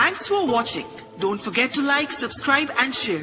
Thanks for watching. Don't forget to like, subscribe and share.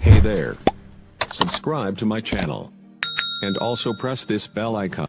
Hey there. Subscribe to my channel. And also press this bell icon.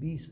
20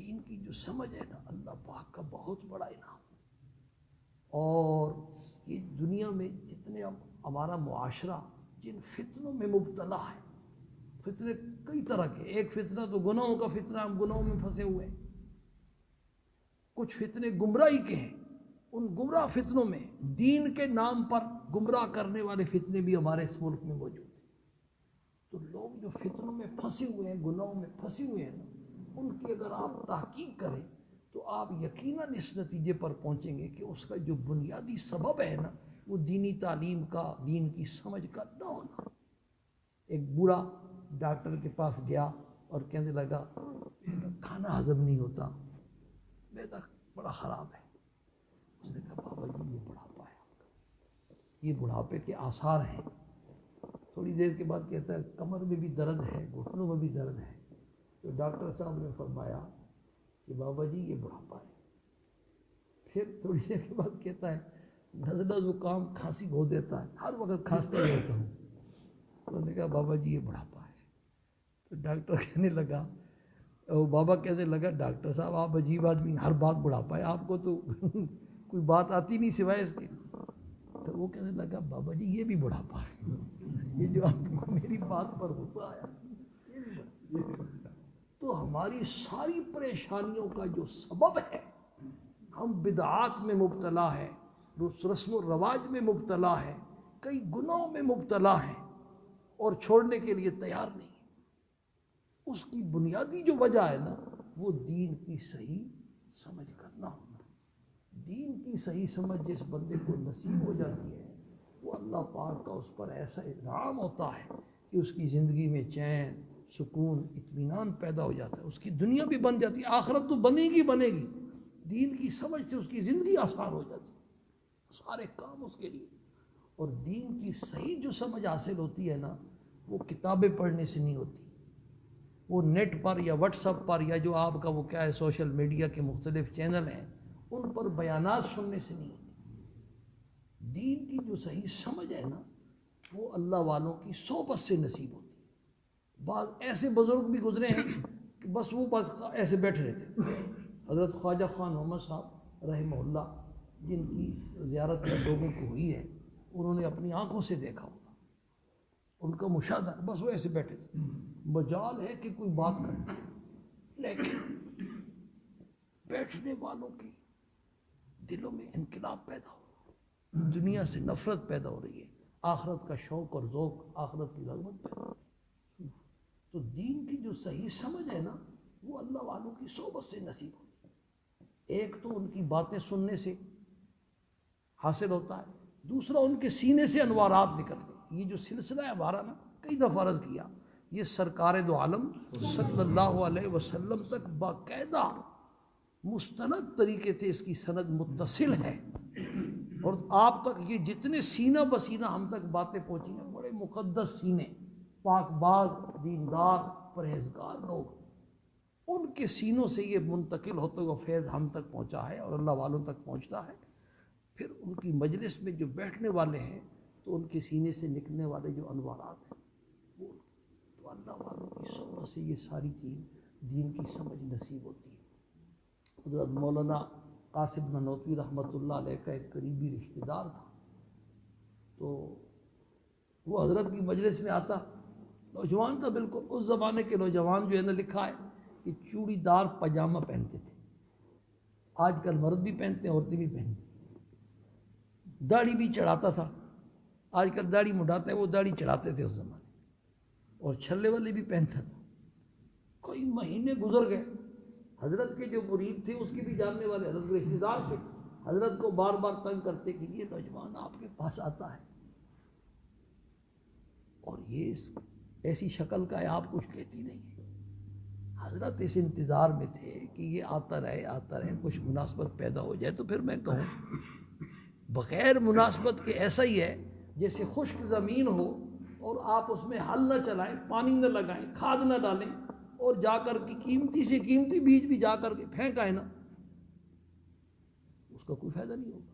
دین کی جو سمجھ ہے نا اللہ پاک کا بہت بڑا انعام. اور یہ دنیا میں جتنے ہمارا معاشرہ جن فتنوں میں مبتلا ہے، فتنے کئی طرح کے، ایک فتنہ تو گناہوں کا فتنہ، ہم گناہوں میں پھنسے ہوئے ہیں. کچھ فتنے گمراہی کے ہیں، ان گمراہ فتنوں میں دین کے نام پر گمراہ کرنے والے فتنے بھی ہمارے اس ملک میں موجود ہیں. تو لوگ جو فتنوں میں پھنسے ہوئے ہیں، گناہوں میں پھنسے ہوئے ہیں نا، ان کی اگر آپ تحقیق کریں تو آپ یقیناً اس نتیجے پر پہنچیں گے کہ اس کا جو بنیادی سبب ہے نا وہ دینی تعلیم کا، دین کی سمجھ کا نہ ہونا. ایک بوڑھا ڈاکٹر کے پاس گیا اور کہنے لگا میرا کھانا ہضم نہیں ہوتا، میرا بڑا خراب ہے. اس نے کہا بابا جی یہ بڑھاپا ہے، یہ بڑھاپے کے آثار ہیں. تھوڑی دیر کے بعد کہتا ہے کمر میں بھی درد ہے، گھٹنوں میں بھی درد ہے. تو ڈاکٹر صاحب نے فرمایا کہ بابا جی یہ بڑھاپا ہے. پھر تھوڑی دیر کے بعد کہتا ہے نزلہ زکام کھانسی ہو دیتا ہے، ہر وقت کھانستا رہتا ہوں. تو نے کہا بابا جی یہ بڑھاپا ہے. تو ڈاکٹر کہنے لگا، بابا کہنے لگا ڈاکٹر صاحب آپ عجیب آدمی، ہر بات بڑھاپا ہے، آپ کو تو کوئی بات آتی نہیں سوائے اس کے. تو وہ کہنے لگا بابا جی یہ بھی بڑھاپا ہے، یہ جو آپ کو میری بات پر غصہ آیا یہ بھی بڑھاپا ہے. تو ہماری ساری پریشانیوں کا جو سبب ہے، ہم بدعات میں مبتلا ہے، رسم و رواج میں مبتلا ہے، کئی گناہوں میں مبتلا ہے اور چھوڑنے کے لیے تیار نہیں. اس کی بنیادی جو وجہ ہے نا وہ دین کی صحیح سمجھ کرنا ہونا. دین کی صحیح سمجھ جس بندے کو نصیب ہو جاتی ہے وہ اللہ پاک کا اس پر ایسا انعام ہوتا ہے کہ اس کی زندگی میں چین، سکون، اطمینان پیدا ہو جاتا ہے. اس کی دنیا بھی بن جاتی ہے، آخرت تو بنے گی. دین کی سمجھ سے اس کی زندگی آسان ہو جاتی ہے، سارے کام اس کے لیے. اور دین کی صحیح جو سمجھ حاصل ہوتی ہے نا وہ کتابیں پڑھنے سے نہیں ہوتی، وہ نیٹ پر یا واٹس ایپ پر یا جو آپ کا وہ کیا ہے سوشل میڈیا کے مختلف چینل ہیں ان پر بیانات سننے سے نہیں ہوتی. دین کی جو صحیح سمجھ ہے نا وہ اللہ والوں کی صحبت سے نصیب ہوتی. بعض ایسے بزرگ بھی گزرے ہیں کہ بس وہ بس ایسے بیٹھے رہتے تھے. حضرت خواجہ خان محمد صاحب رحمہ اللہ جن کی زیارت لوگوں کو ہوئی ہے، انہوں نے اپنی آنکھوں سے دیکھا ہوگا، ان کا مشاہدہ، بس وہ ایسے بیٹھے تھے. مجال ہے کہ کوئی بات کرے، لیکن بیٹھنے والوں کی دلوں میں انقلاب پیدا ہو، دنیا سے نفرت پیدا ہو رہی ہے، آخرت کا شوق اور ذوق، آخرت کی رغبت پیدا ہو رہی ہے. تو دین کی جو صحیح سمجھ ہے نا وہ اللہ والوں کی صحبت سے نصیب ہوتی ہے. ایک تو ان کی باتیں سننے سے حاصل ہوتا ہے، دوسرا ان کے سینے سے انوارات نکلتے ہیں. یہ جو سلسلہ ہے ہمارا نا کئی دفعہ عرض کیا، یہ سرکار دو عالم صلی اللہ علیہ وسلم تک باقاعدہ مستند طریقے سے اس کی سند متصل ہے. اور آپ تک یہ جتنے سینہ بسینہ ہم تک باتیں پہنچی ہیں، بڑے مقدس سینے، پاک باز، دیندار، پرہیزگار لوگ، ان کے سینوں سے یہ منتقل ہوتے ہوئے فیض ہم تک پہنچا ہے اور اللہ والوں تک پہنچتا ہے. پھر ان کی مجلس میں جو بیٹھنے والے ہیں تو ان کے سینے سے نکلنے والے جو انوارات ہیں وہ تو اللہ والوں کی صحبت سے یہ ساری چیز دین کی سمجھ نصیب ہوتی ہے. حضرت مولانا قاسم نانوتوی رحمۃ اللہ علیہ کا ایک قریبی رشتہ دار تھا، تو وہ حضرت کی مجلس میں آتا، نوجوان تھا بالکل. اس زمانے کے نوجوان جو ہے نا لکھا ہے کہ چوڑی دار پاجامہ پہنتے تھے، آج کل مرد بھی پہنتے ہیں، عورتیں بھی پہنتی. داڑھی بھی چڑھاتا تھا، آج کل داڑھی مڈاتا ہے، وہ داڑھی چڑھاتے تھے اس زمانے. اور چھلے والے بھی پہنتا تھا. کئی مہینے گزر گئے، حضرت کے جو مرید تھے اس کے بھی جاننے والے حضرت کے رشتہ دار تھے، حضرت کو بار بار تنگ کرتے کہ یہ نوجوان آپ کے پاس آتا ہے اور یہ ایسی شکل کا ہے، آپ کچھ کہتی نہیں ہے. حضرت اس انتظار میں تھے کہ یہ آتا رہے، کچھ مناسبت پیدا ہو جائے. تو پھر میں کہوں بغیر مناسبت کے ایسا ہی ہے جیسے خشک زمین ہو اور آپ اس میں ہل نہ چلائیں، پانی نہ لگائیں، کھاد نہ ڈالیں اور جا کر کے قیمتی سے قیمتی بیج بھی جا کر کے پھینکائیں نا، اس کا کوئی فائدہ نہیں ہوگا.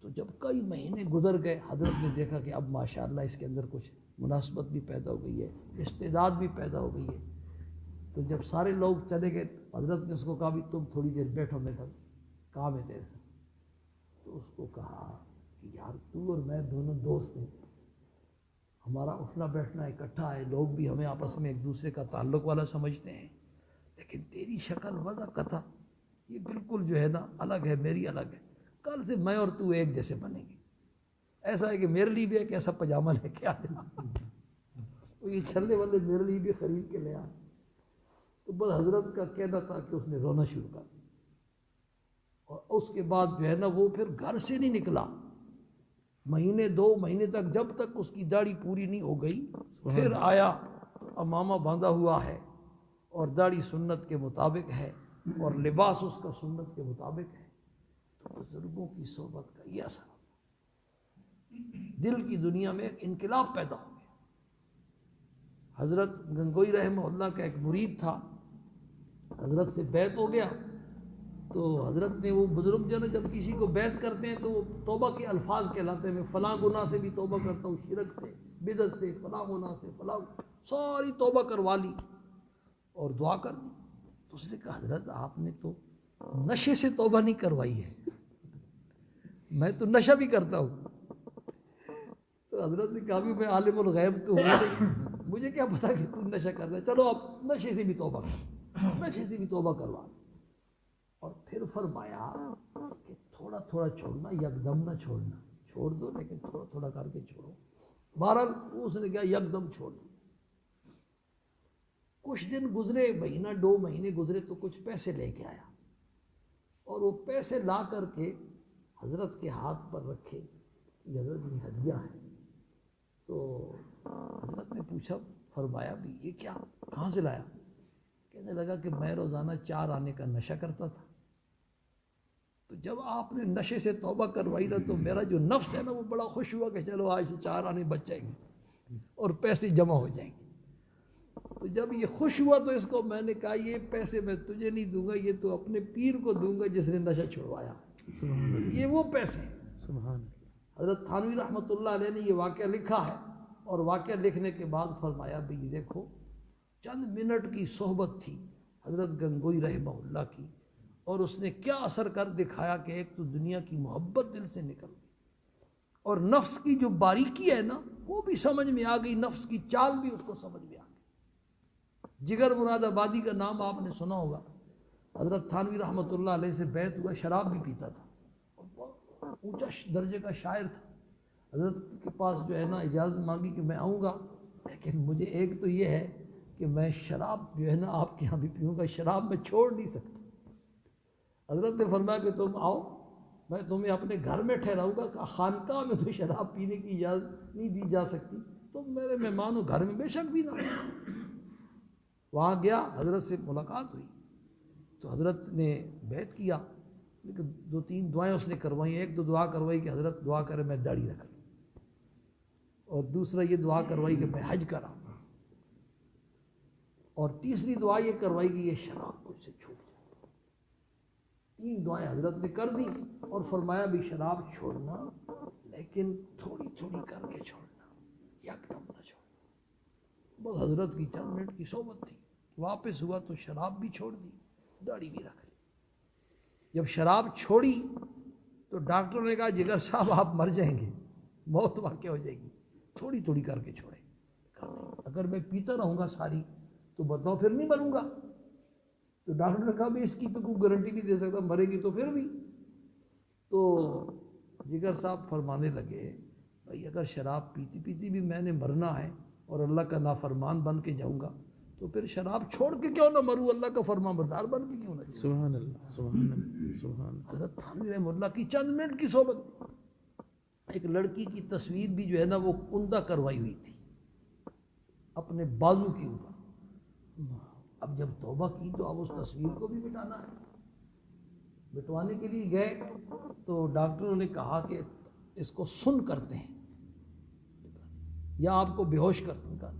تو جب کئی مہینے گزر گئے، حضرت نے دیکھا کہ اب ماشاءاللہ اس کے اندر کچھ مناسبت بھی پیدا ہو گئی ہے، استعداد بھی پیدا ہو گئی ہے. تو جب سارے لوگ چلے گئے حضرت نے اس کو کہا بھی تم تھوڑی دیر بیٹھو، میں کام ہے تیرے سے. تو اس کو کہا کہ یار تو اور میں دونوں دوست ہیں، ہمارا اٹھنا بیٹھنا اکٹھا ہے، لوگ بھی ہمیں آپس میں ایک دوسرے کا تعلق والا سمجھتے ہیں، لیکن تیری شکل وضع قطع یہ بالکل جو ہے نا الگ ہے، میری الگ ہے. کل سے میں اور تو ایک جیسے بنیں گے. ایسا ہے کہ میرے لیے بھی ایک ایسا پاجامہ لے کے آ جانا، تو یہ چھلے والے میرے لیے بھی خرید کے لے آ. تو بس حضرت کا کہنا تھا کہ اس نے رونا شروع کر دیا، اور اس کے بعد جو ہے نا وہ پھر گھر سے نہیں نکلا مہینے 2 مہینے تک، جب تک اس کی داڑھی پوری نہیں ہو گئی. پھر آیا تو امامہ باندھا ہوا ہے اور داڑھی سنت کے مطابق ہے اور لباس اس کا سنت کے مطابق ہے. تو بزرگوں کی صحبت کا یہ اثر دل کی دنیا میں ایک انقلاب پیدا ہو گیا. حضرت گنگوئی رحمہ اللہ کا ایک مرید تھا، حضرت سے بیعت ہو گیا. تو حضرت نے وہ بزرگ جو ہے نا جب کسی کو بیعت کرتے ہیں تو وہ توبہ کے الفاظ کہلاتے ہیں، میں فلاں گناہ سے بھی توبہ کرتا ہوں، شرک سے، بدعت سے، فلاں گناہ سے، فلاں، ساری توبہ کروا لی اور دعا کر دی. تو اس نے کہا حضرت آپ نے تو نشے سے توبہ نہیں کروائی ہے، میں تو نشہ بھی کرتا ہوں. تو حضرت نے کہا بھی میں عالم الغیب تو ہوں نہیں، مجھے کیا پتا کہ تم نشہ کرتا ہے، چلو اب نشے سے بھی توبہ کر، نشے سے بھی توبہ کروا. اور پھر فرمایا کہ تھوڑا تھوڑا چھوڑنا، یکدم نہ چھوڑنا، چھوڑ دو لیکن تھوڑا تھوڑا کر کے چھوڑو. بہرحال اس نے کہا یکدم چھوڑ دی. کچھ دن گزرے، مہینہ 2 مہینے گزرے تو کچھ پیسے لے کے آیا، اور وہ پیسے لا کر کے حضرت کے ہاتھ پر رکھے، یہ حضرت یہ ہدیہ ہے. تو حضرت نے پوچھا، فرمایا بھی یہ کیا، کہاں سے لایا؟ کہنے لگا کہ میں روزانہ 4 آنے کا نشہ کرتا تھا، تو جب آپ نے نشے سے توبہ کروائی نا تو میرا جو نفس ہے نا وہ بڑا خوش ہوا کہ چلو آج سے 4 آنے بچ جائیں گے اور پیسے جمع ہو جائیں گے. تو جب یہ خوش ہوا تو اس کو میں نے کہا یہ پیسے میں تجھے نہیں دوں گا، یہ تو اپنے پیر کو دوں گا جس نے نشہ چھڑوایا، یہ وہ پیسے ہیں. حضرت تھانوی رحمۃ اللہ علیہ نے یہ واقعہ لکھا ہے، اور واقعہ لکھنے کے بعد فرمایا بھی یہ دیکھو چند منٹ کی صحبت تھی حضرت گنگوئی رحمہ اللہ کی، اور اس نے کیا اثر کر دکھایا کہ ایک تو دنیا کی محبت دل سے نکل گئی، اور نفس کی جو باریکی ہے نا وہ بھی سمجھ میں آ گئی، نفس کی چال بھی اس کو سمجھ میں آ گئی. جگر مراد آبادی کا نام آپ نے سنا ہوگا، حضرت تھانوی رحمۃ اللہ علیہ سے بیعت ہوا، شراب بھی پیتا تھا، اونچا درجے کا شاعر تھا. حضرت کے پاس جو ہے نا اجازت مانگی کہ میں آؤں گا، لیکن مجھے ایک تو یہ ہے کہ میں شراب جو ہے نا آپ کے یہاں بھی پیوں گا، شراب میں چھوڑ نہیں سکتا. حضرت نے فرمایا کہ تم آؤ، میں تمہیں اپنے گھر میں ٹھہراؤں گا، خانقاہ میں تو شراب پینے کی اجازت نہیں دی جا سکتی، تم میرے مہمان ہو، گھر میں بے شک بھی نہ. وہاں گیا، حضرت سے ملاقات ہوئی تو حضرت نے بیعت کیا، لیکن 2-3 دعائیں اس نے کروائی. ایک تو دعا کروائی کہ حضرت دعا کرے میں داڑھی رکھ لوں، اور دوسرا یہ دعا کروائی کہ میں حج کراؤں، اور تیسری دعا یہ کروائی کہ یہ شراب مجھ سے چھوٹ جائے. 3 دعائیں حضرت نے کر دی اور فرمایا بھی شراب چھوڑنا لیکن تھوڑی تھوڑی کر کے چھوڑنا، یکدم نہ چھوڑنا. بس حضرت کی چند منٹ کی صحبت تھی، واپس ہوا تو شراب بھی چھوڑ دی، داڑھی بھی رکھ لی. جب شراب چھوڑی تو ڈاکٹر نے کہا جگر صاحب آپ مر جائیں گے، موت واقع ہو جائے گی، تھوڑی تھوڑی کر کے چھوڑے. اگر میں پیتا رہوں گا ساری تو بتاؤ پھر نہیں مروں گا. تو ڈاکٹر نے کہا میں اس کی تو کوئی گارنٹی نہیں دے سکتا، مرے گی تو پھر بھی. تو جگر صاحب فرمانے لگے بھائی اگر شراب پیتی پیتی بھی میں نے مرنا ہے اور اللہ کا نافرمان بن کے جاؤں گا تو پھر شراب چھوڑ کے کیوں نہ مروں، اللہ کا فرمان بردار بن کے کیوں نہ جاؤں. سبحان اللہ، سبحان اللہ، سبحان اللہ. حضرت تھانوی رحمہ اللہ کی چند منٹ کی صحبت. ایک لڑکی کی تصویر بھی جو ہے نا وہ کندہ کروائی ہوئی تھی اپنے بازو کے اوپر. اب جب توبہ کی تو اب اس تصویر کو بھی مٹانا ہے. مٹوانے کے لیے گئے تو ڈاکٹروں نے کہا کہ اس کو سن کرتے ہیں یا آپ کو بے ہوش کرنے کا.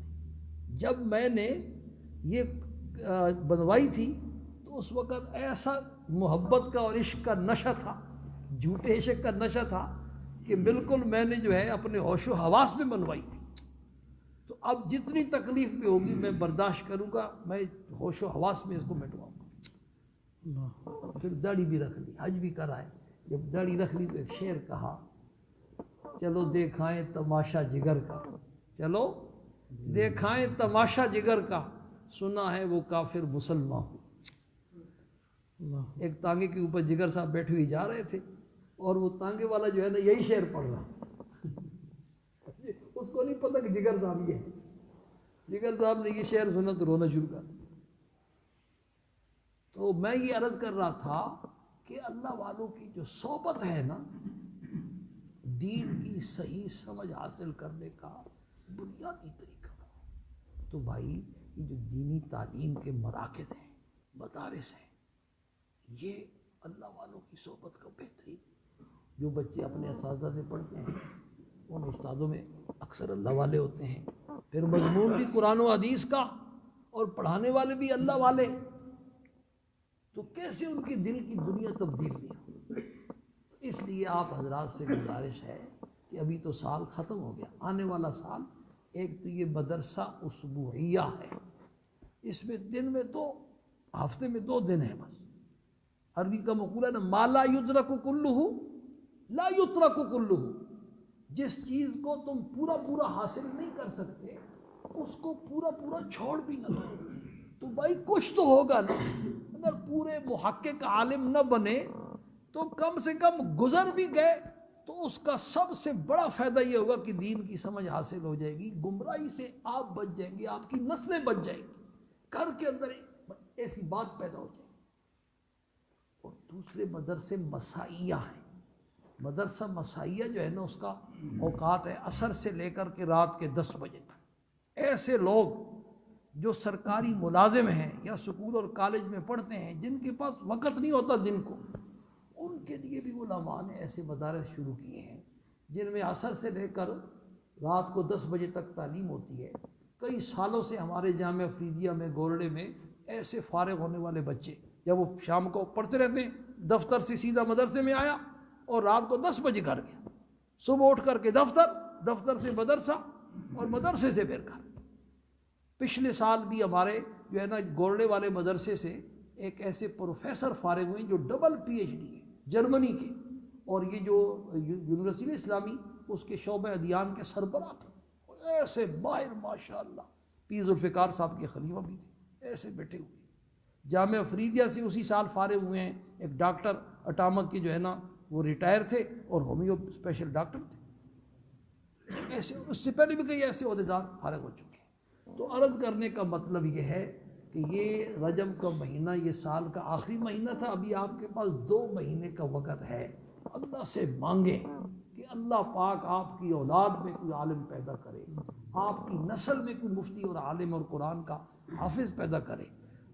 جب میں نے یہ بنوائی تھی تو اس وقت ایسا محبت کا اور عشق کا نشہ تھا، جھوٹے عشق کا نشہ تھا کہ بالکل میں نے جو ہے اپنے ہوش و حواس میں بنوائی تھی. تو اب جتنی تکلیف بھی ہوگی میں برداشت کروں گا، میں ہوش و حواس میں اس کو مٹواؤں گا۔ پھر داڑھی بھی رکھ لی، حج بھی کرائے، جب داڑھی رکھ لی تو ایک شعر کہا، چلو دیکھائیں تماشا جگر کا، چلو دیکھائیں تماشا جگر کا، سنا ہے وہ کافر مسلمان ہو۔ ایک تانگے کے اوپر جگر صاحب بیٹھے ہوئے جا رہے تھے، اور وہ تانگے والا جو ہے نا یہی شعر پڑھ رہا، اس کو نہیں پتہ کہ جگر صاحب یہ ہے۔ جگر صاحب نے یہ شعر سنا تو رونا شروع کر۔ تو میں یہ عرض کر رہا تھا کہ اللہ والوں کی جو صحبت ہے نا، دین کی صحیح سمجھ حاصل کرنے کا بنیادی طریقہ۔ تو بھائی یہ جو دینی تعلیم کے مراکز ہیں، مدارس ہیں، یہ اللہ والوں کی صحبت کا بہترین۔ جو بچے اپنے اساتذہ سے پڑھتے ہیں ان استادوں میں اکثر اللہ والے ہوتے ہیں، پھر مضمون بھی قرآن و حدیث کا اور پڑھانے والے بھی اللہ والے، تو کیسے ان کے دل کی دنیا تبدیل نہیں؟ اس لیے آپ حضرات سے گزارش ہے کہ ابھی تو سال ختم ہو گیا، آنے والا سال ایک تو یہ مدرسہ اسبوعیہ ہے، اس میں دن میں ہفتے میں 2 دن ہیں بس۔ عربی کا مقولہ ہے نا، ما لا یدرک کلہ لا یترک کلہ، جس چیز کو تم پورا پورا حاصل نہیں کر سکتے اس کو پورا پورا چھوڑ بھی نہ دو۔ تو بھائی کچھ تو ہوگا نا، اگر پورے محقق عالم نہ بنے تو کم سے کم گزر بھی گئے تو اس کا سب سے بڑا فائدہ یہ ہوگا کہ دین کی سمجھ حاصل ہو جائے گی، گمراہی سے آپ بچ جائیں گے، آپ کی نسلیں بچ جائیں گی، گھر کے اندر ایسی بات پیدا ہو جائے گی۔ اور دوسرے مدرسے مسائیہ ہیں۔ مدرسہ مسائیہ جو ہے نا اس کا اوقات ہے عصر سے لے کر کے رات کے 10 بجے تک۔ ایسے لوگ جو سرکاری ملازم ہیں یا سکول اور کالج میں پڑھتے ہیں، جن کے پاس وقت نہیں ہوتا دن کو، ان کے لیے بھی علماء نے ایسے مدارس شروع کیے ہیں جن میں عصر سے لے کر رات کو 10 بجے تک تعلیم ہوتی ہے۔ کئی سالوں سے ہمارے جامعہ افریدیہ میں، گورڑے میں ایسے فارغ ہونے والے بچے، جب وہ شام کو پڑھتے رہتے ہیں، دفتر سے سیدھا مدرسے میں آیا اور رات کو 10 بجے گھر گیا، صبح اٹھ کر کے دفتر سے مدرسہ اور مدرسے سے پھر گھر۔ پچھلے سال بھی ہمارے جو ہے نا گورڑے والے مدرسے سے ایک ایسے پروفیسر فارغ ہوئے جو ڈبل PhD ہے جرمنی کے، اور یہ جو یونیورسٹی اسلامی اس کے شعبہ ادیان کے سربراہ تھے، ایسے ماہر ماشاءاللہ، پیر ذوالفقار صاحب کے خلیفہ بھی تھے، ایسے بیٹھے ہوئے۔ جامعہ افریدیہ سے اسی سال فارغ ہوئے ہیں ایک ڈاکٹر اٹامک کے جو ہے نا وہ ریٹائر تھے اور ہومیو اسپیشل ڈاکٹر تھے۔ ایسے اس سے پہلے بھی کئی ایسے عہدیدار فارغ ہو چکے ہیں۔ تو عرض کرنے کا مطلب یہ ہے کہ یہ رجب کا مہینہ یہ سال کا آخری مہینہ تھا، ابھی آپ کے پاس 2 مہینے کا وقت ہے۔ اللہ سے مانگیں کہ اللہ پاک آپ کی اولاد میں کوئی عالم پیدا کرے، آپ کی نسل میں کوئی مفتی اور عالم اور قرآن کا حافظ پیدا کرے۔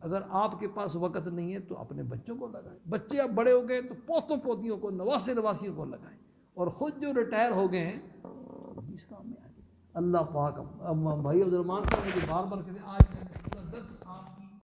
اگر آپ کے پاس وقت نہیں ہے تو اپنے بچوں کو لگائیں، بچے اب بڑے ہو گئے تو پوتوں پوتیوں کو، نواسے نواسیوں کو لگائیں، اور خود جو ریٹائر ہو گئے ہیں اس کام میں آئیں۔ اللہ پاک بھائی عبدالرحمان صاحب مجھے بار بار کہتے ہیں آج میں نے پورا درس آپ